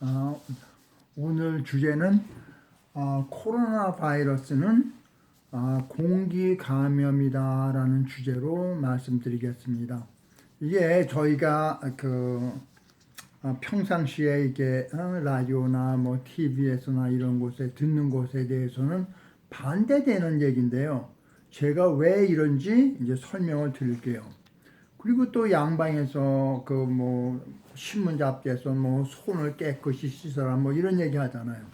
어, 오늘 주제는 코로나 바이러스는 공기 감염이다라는 주제로 말씀드리겠습니다. 이게 저희가 평상시에 이게 라디오나 뭐 TV에서나 이런 곳에 듣는 것에 대해서는 반대되는 얘기인데요. 제가 왜 이런지 이제 설명을 드릴게요. 그리고 또 양방에서 그 뭐 신문 잡지에서 뭐 손을 깨끗이 씻어라 뭐 이런 얘기 하잖아요.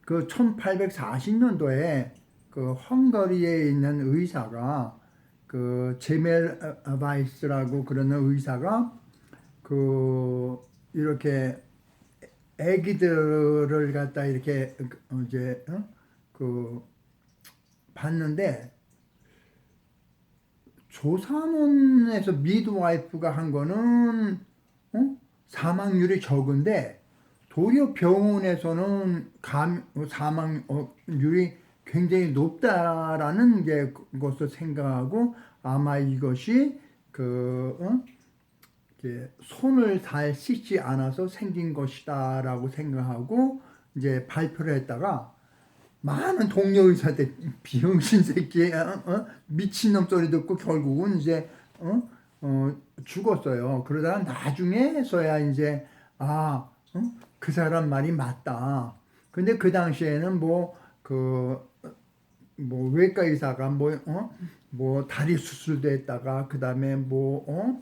그 1840년도에 그 헝가리에 있는 의사가 그 제멜 바이스라고 그러는 의사가 그 이렇게 애기들을 갖다 이렇게 이제 그 봤는데 조산원에서 미드와이프가 한 거는 사망률이 적은데 도리어 병원에서는 사망률이 굉장히 높다라는 것을 생각하고 아마 이것이 손을 잘 씻지 않아서 생긴 것이다라고 생각하고 이제 발표를 했다가 많은 동료 의사들 비응신 새끼 미친놈 소리 듣고 결국은 이제 죽었어요. 그러다가 나중에서야 이제 그 사람 말이 맞다. 근데 그 당시에는 뭐 외과 의사가 뭐 다리 수술도 했다가 그다음에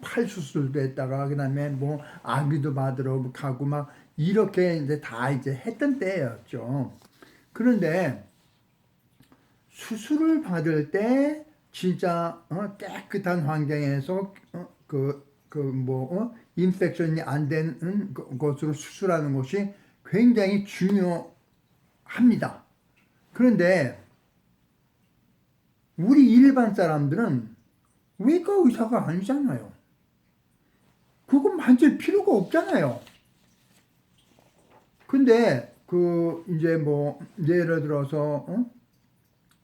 팔 수술도 했다가 그다음에 뭐 아기도 받으러 가고 막 이렇게 이제 다 이제 했던 때였죠. 그런데 수술을 받을 때 진짜 깨끗한 환경에서 인펙션이 안 되는 것으로 수술하는 것이 굉장히 중요합니다. 그런데 우리 일반 사람들은 외과 의사가 아니잖아요. 그거 만질 필요가 없잖아요. 근데 이제 뭐 예를 들어서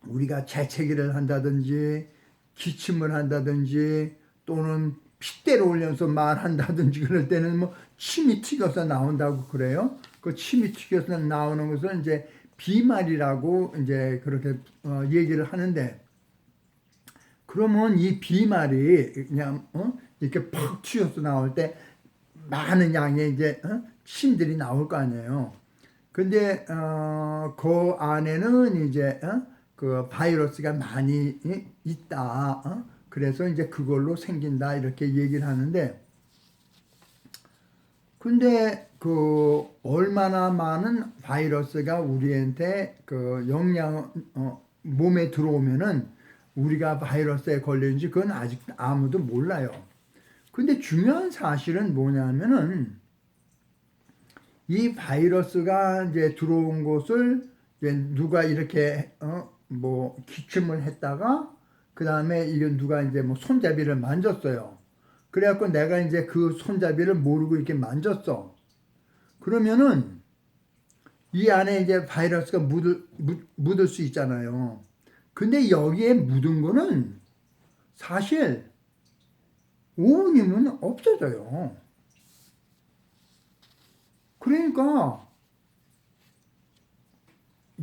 우리가 재채기를 한다든지 기침을 한다든지 또는 핏대를 올려서 말한다든지 그럴 때는 뭐 침이 튀겨서 나온다고 그래요. 그 침이 튀겨서 나오는 것은 이제 비말이라고 이제 그렇게 얘기를 하는데 그러면 이 비말이 그냥 이렇게 팍 튀어서 나올 때 많은 양의 이제 침들이 나올 거 아니에요. 근데 그 안에는 이제 그 바이러스가 많이 있다. 그래서 이제 그걸로 생긴다 이렇게 얘기를 하는데 근데 그 얼마나 많은 바이러스가 우리한테 그 영양 몸에 들어오면은 우리가 바이러스에 걸리는지 그건 아직 아무도 몰라요. 근데 중요한 사실은 뭐냐면은 이 바이러스가 이제 들어온 곳을 이제 누가 이렇게 뭐 기침을 했다가 그 다음에 이건 누가 이제 뭐 손잡이를 만졌어요. 그래갖고 내가 이제 그 손잡이를 모르고 이렇게 만졌어. 그러면은 이 안에 이제 바이러스가 묻을 수 있잖아요. 근데 여기에 묻은 거는 사실 5분이면 없어져요. 그러니까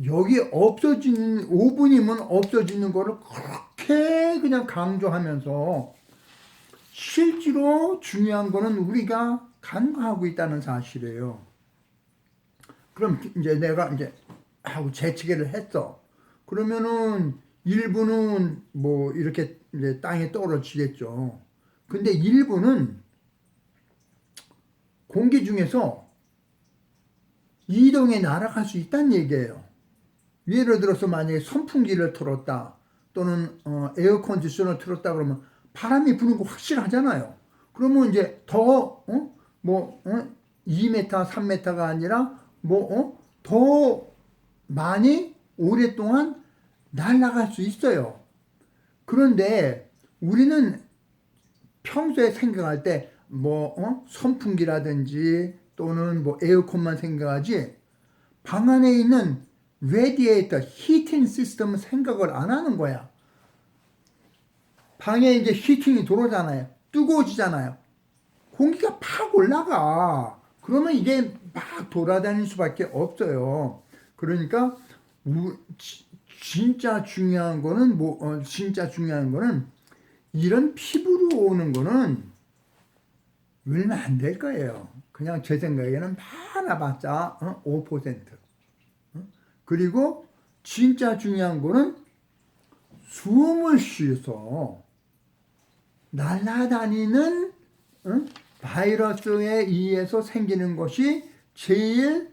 여기 없어지는 5분이면 없어지는 거를 그렇게 그냥 강조하면서 실제로 중요한 거는 우리가 간과하고 있다는 사실이에요. 그럼 이제 내가 이제 하고 재치기를 했어. 그러면은 일부는 뭐 이렇게 이제 땅에 떨어지겠죠. 근데 일부는 공기 중에서 이동해 날아갈 수 있다는 얘기예요. 예를 들어서 만약에 선풍기를 틀었다 또는 에어컨디셔너를 틀었다 그러면 바람이 부는 거 확실하잖아요. 그러면 이제 더 2m, 3m가 아니라 더 많이 오랫동안 날아갈 수 있어요. 그런데 우리는 평소에 생각할 때 선풍기라든지 또는 뭐 에어컨만 생각하지 방 안에 있는 레디에이터, 히팅 시스템은 생각을 안 하는 거야. 방에 이제 히팅이 들어오잖아요. 뜨거워지잖아요. 공기가 팍 올라가. 그러면 이게 막 돌아다닐 수밖에 없어요. 그러니까 진짜 중요한 거는 진짜 중요한 거는 이런 피부로 오는 거는 울면 안 될 거예요. 그냥 제 생각에는 많아봤자 5%. 그리고 진짜 중요한 거는 숨을 쉬어서 날아다니는 바이러스에 의해서 생기는 것이 제일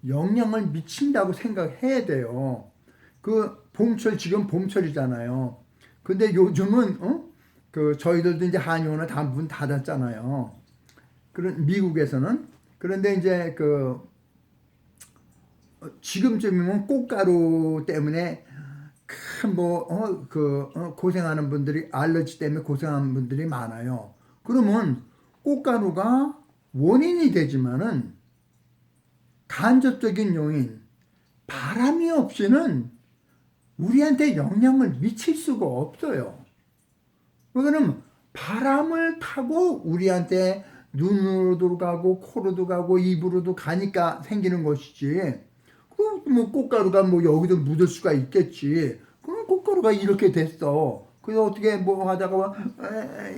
영향을 미친다고 생각해야 돼요. 그 봄철, 지금 봄철이잖아요. 근데 요즘은 그 저희들도 이제 한의원을 다 문 닫았잖아요. 그런 미국에서는. 그런데 이제 그 지금쯤이면 꽃가루 때문에 큰 고생하는 분들이, 알러지 때문에 고생하는 분들이 많아요. 그러면 꽃가루가 원인이 되지만은 간접적인 요인, 바람이 없이는 우리한테 영향을 미칠 수가 없어요. 그러면 바람을 타고 우리한테 눈으로도 가고 코로도 가고 입으로도 가니까 생기는 것이지. 뭐 꽃가루가 뭐 여기도 묻을 수가 있겠지. 그럼 꽃가루가 이렇게 됐어. 그래서 어떻게 뭐 하다가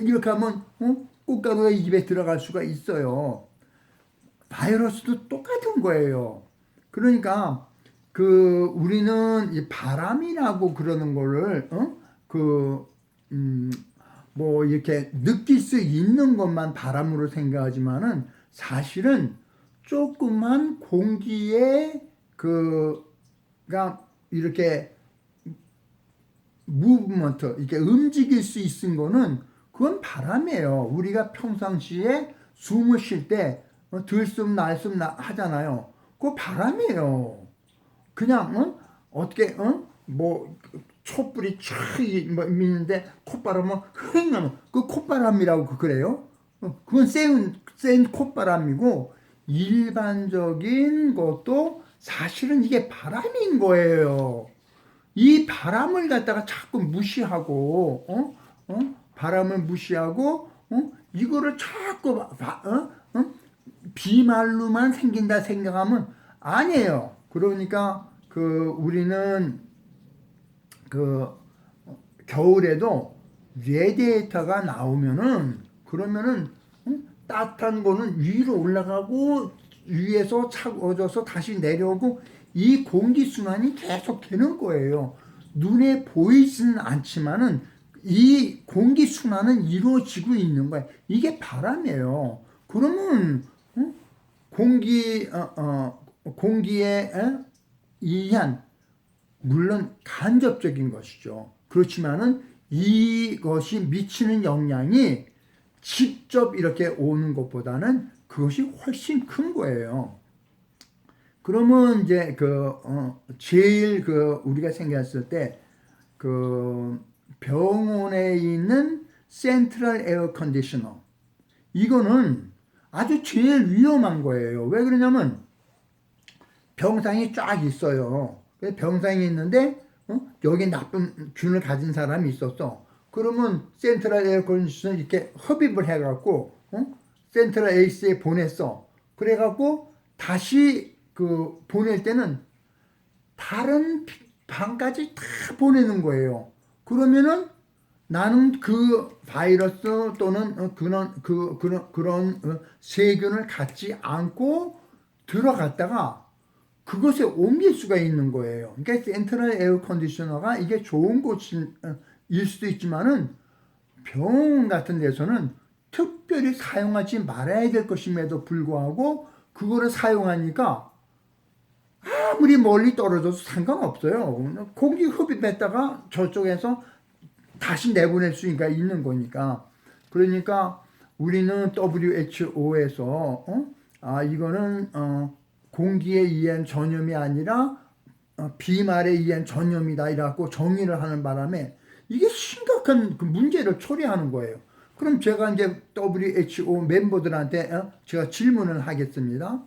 이렇게 하면 꽃가루가 입에 들어갈 수가 있어요. 바이러스도 똑같은 거예요. 그러니까 우리는 이 바람이라고 그러는 거를 뭐 이렇게 느낄 수 있는 것만 바람으로 생각하지만은 사실은 조그만 공기에 가 이렇게 무브먼트, 이렇게 움직일 수 있는 거는 그건 바람이에요. 우리가 평상시에 숨을 쉴 때 들숨 날숨 하잖아요. 그거 바람이에요. 그냥 어떻게 뭐 촛불이 촥 미는데 콧바람은 흥 하면 그 콧바람이라고 그래요. 그건 센 콧바람이고 일반적인 것도 사실은 이게 바람인 거예요. 이 바람을 갖다가 자꾸 무시하고 바람을 무시하고 이거를 자꾸 비말로만 생긴다 생각하면 아니에요. 그러니까 우리는 겨울에도 레디에이터가 나오면은 그러면은 따뜻한 거는 위로 올라가고 위에서 차가워져서 다시 내려오고 이 공기순환이 계속 되는 거예요. 눈에 보이지는 않지만은 이 공기순환은 이루어지고 있는 거예요. 이게 바람이에요. 그러면 공기에 의한 물론 간접적인 것이죠. 그렇지만은 이것이 미치는 영향이 직접 이렇게 오는 것보다는 그것이 훨씬 큰 거예요. 그러면 이제 제일 우리가 생각했을 때 병원에 있는 센트럴 에어 컨디셔너 이거는 아주 제일 위험한 거예요. 왜 그러냐면 병상이 쫙 있어요. 병상이 있는데 여기 나쁜 균을 가진 사람이 있었어. 그러면 센트럴 에어 컨디셔너 이렇게 흡입을 해갖고 센트럴 에이스에 보냈어. 그래갖고 다시 보낼 때는 다른 방까지 다 보내는 거예요. 그러면은 나는 그 바이러스 또는 그런 세균을 갖지 않고 들어갔다가 그것에 옮길 수가 있는 거예요. 그러니까 센트럴 에어 컨디셔너가 이게 좋은 곳일 수도 있지만은 병원 같은 데서는 특별히 사용하지 말아야 될 것임에도 불구하고 그거를 사용하니까 아무리 멀리 떨어져도 상관없어요. 공기 흡입했다가 저쪽에서 다시 내보낼 수가 있는 거니까. 그러니까 우리는 WHO에서 이거는 공기에 의한 전염이 아니라 비말에 의한 전염이다 이라고 정의를 하는 바람에 이게 심각한 문제를 초래하는 거예요. 그럼 제가 이제 WHO 멤버들한테 제가 질문을 하겠습니다.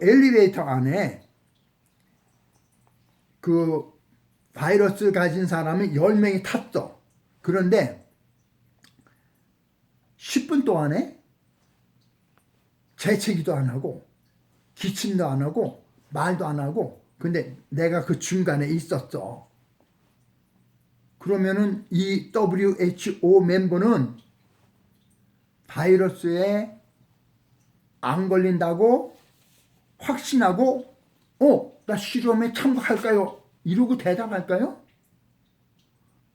엘리베이터 안에 바이러스 가진 사람이 10명이 탔어. 그런데 10분 동안에 재채기도 안 하고 기침도 안 하고 말도 안 하고 근데 내가 그 중간에 있었어. 그러면은 이 WHO 멤버는 바이러스에 안 걸린다고 확신하고 나 실험에 참가할까요? 이러고 대답할까요?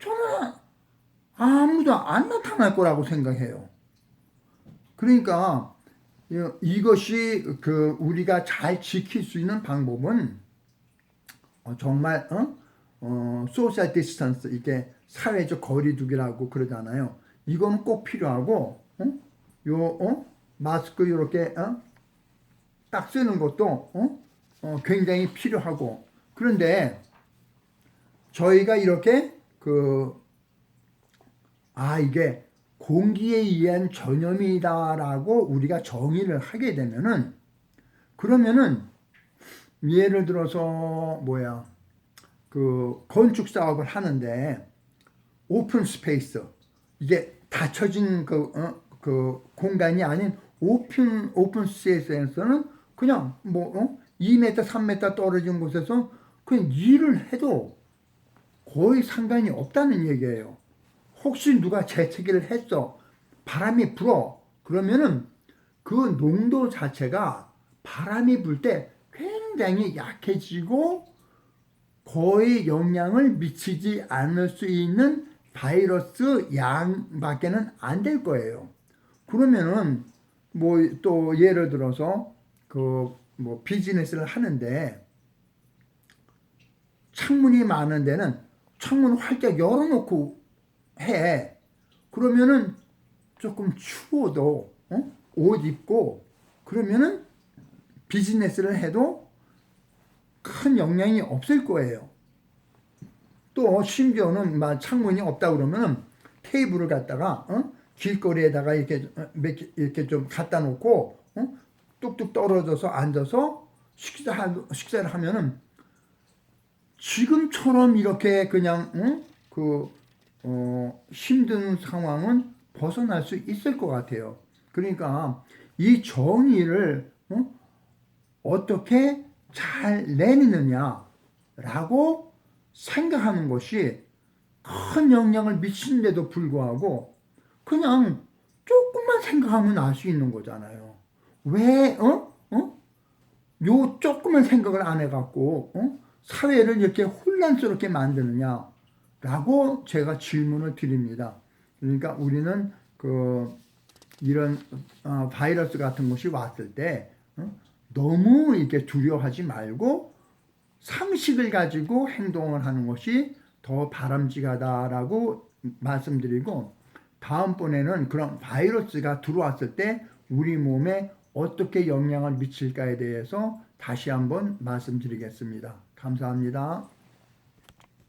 저는 아무도 안 나타날 거라고 생각해요. 그러니까 이것이 그 우리가 잘 지킬 수 있는 방법은 정말 소셜 디스턴스 이게 사회적 거리두기라고 그러잖아요. 이거는 꼭 필요하고 마스크 이렇게 딱 쓰는 것도 굉장히 필요하고 그런데 저희가 이렇게 이게 공기에 의한 전염이다라고 우리가 정의를 하게 되면은 그러면은 예를 들어서 그 건축 사업을 하는데 오픈 스페이스 이게 닫혀진 그 공간이 아닌 오픈 스페이스에서는 그냥 2m, 3m 떨어진 곳에서 그냥 일을 해도 거의 상관이 없다는 얘기예요. 혹시 누가 재채기를 했어. 바람이 불어. 그러면은 그 농도 자체가 바람이 불 때 굉장히 약해지고 거의 영향을 미치지 않을 수 있는 바이러스 양밖에는 안 될 거예요. 그러면은 또 예를 들어서 비즈니스를 하는데 창문이 많은 데는 창문을 활짝 열어놓고 해. 그러면은 조금 추워도 옷 입고 그러면은 비즈니스를 해도 큰 영향이 없을 거예요. 또 심지어는 창문이 없다 그러면은 테이블을 갖다가 길거리에다가 이렇게 좀 갖다 놓고 뚝뚝 떨어져서 앉아서 식사를 하면은 지금처럼 이렇게 그냥 힘든 상황은 벗어날 수 있을 것 같아요. 그러니까 이 정의를 어떻게 잘 내느냐라고 생각하는 것이 큰 영향을 미치는데도 불구하고 그냥 조금만 생각하면 알 수 있는 거잖아요. 왜 요 조금만 생각을 안 해갖고 사회를 이렇게 혼란스럽게 만드느냐라고 제가 질문을 드립니다. 그러니까 우리는 이런 바이러스 같은 것이 왔을 때 너무 이렇게 두려워하지 말고 상식을 가지고 행동을 하는 것이 더 바람직하다라고 말씀드리고 다음번에는 그런 바이러스가 들어왔을 때 우리 몸에 어떻게 영향을 미칠까에 대해서 다시 한번 말씀드리겠습니다. 감사합니다.